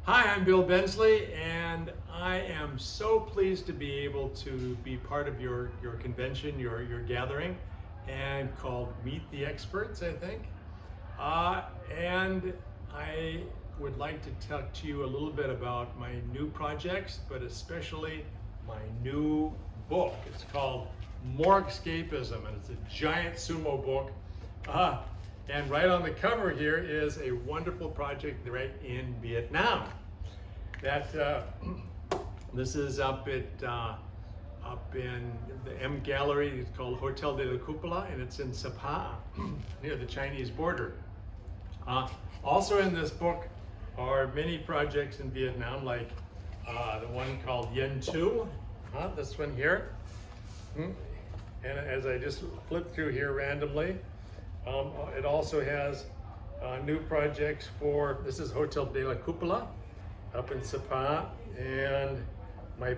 Hi, I'm Bill Bensley, and I am so pleased to be able to be part of your convention, your gathering, and called Meet the Experts, I think. And I would like to talk to you a little bit about my new projects, but especially my new book. It's called More Escapism, and it's a giant sumo book. And right on the cover here is a wonderful project right in Vietnam. This is up in the M Gallery. It's called Hotel de la Cupola, and it's in Sapa, near the Chinese border. Also in this book are many projects in Vietnam, like the one called Yen Tu, this one here. And as I just flipped through here randomly, it also has new projects for, this is Hotel de la Cupola up in Sapa, and my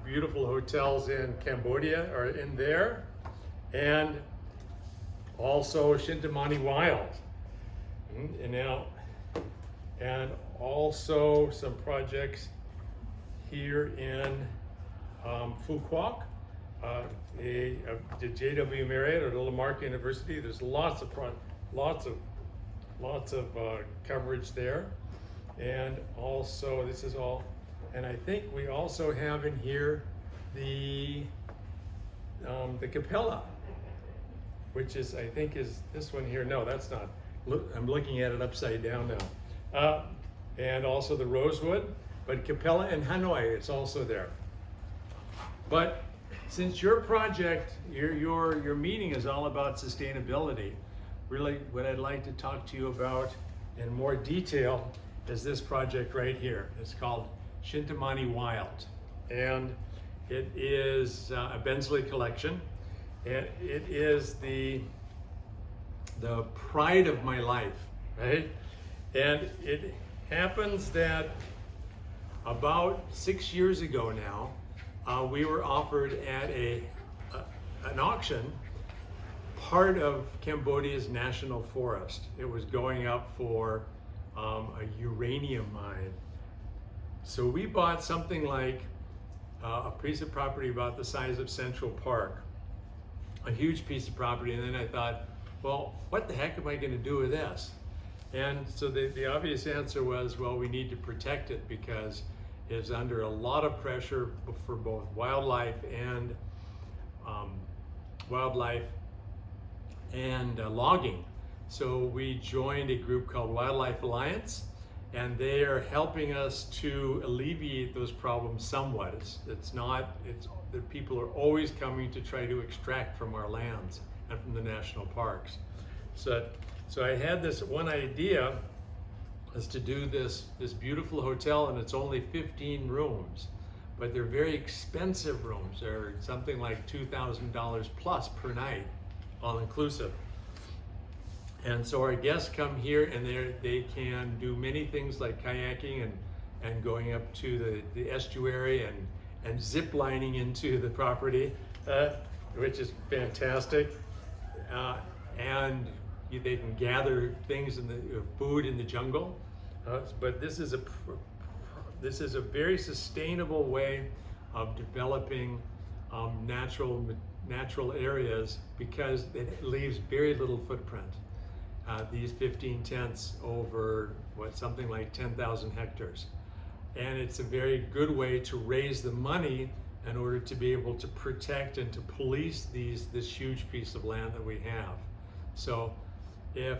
beautiful hotels in Cambodia are in there, and also Shintamani Wild. And also some projects here in Phu Quoc, the JW Marriott or the Lamarck University. There's lots of coverage there, and also this is all. And I think we also have in here the Capella, which is, I think, is this one here. No, that's not. Look, I'm looking at it upside down now. And also the Rosewood, but Capella in Hanoi, it's also there. But since your project, your meeting is all about sustainability, really what I'd like to talk to you about in more detail is this project right here. It's called Shintamani Wild, and it is a Bensley collection, and it is the pride of my life, right? And it happens that about 6 years ago now, we were offered at an auction part of Cambodia's national forest. It was going up for a uranium mine. So we bought something like a piece of property about the size of Central Park, a huge piece of property, and then I thought, well, what the heck am I going to do with this? And so the obvious answer was, well, we need to protect it because it's under a lot of pressure for both wildlife and logging. So we joined a group called Wildlife Alliance, and they are helping us to alleviate those problems somewhat. The people are always coming to try to extract from our lands and from the national parks. So I had this one idea, is to do this beautiful hotel, and it's only 15 rooms, but they're very expensive rooms. They're something like $2,000 plus per night, all inclusive. And so our guests come here, and they can do many things like kayaking and going up to the estuary and zip lining into the property, which is fantastic. And they can gather things in the food in the jungle. But this is a very sustainable way of developing natural areas, because it leaves very little footprint. These 15 tents over something like 10,000 hectares. And it's a very good way to raise the money in order to be able to protect and to police this huge piece of land that we have. So if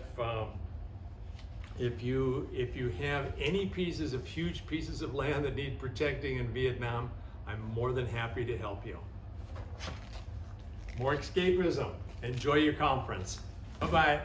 you have any huge pieces of land that need protecting in Vietnam, I'm more than happy to help you. More escapism. Enjoy your conference. Bye-bye.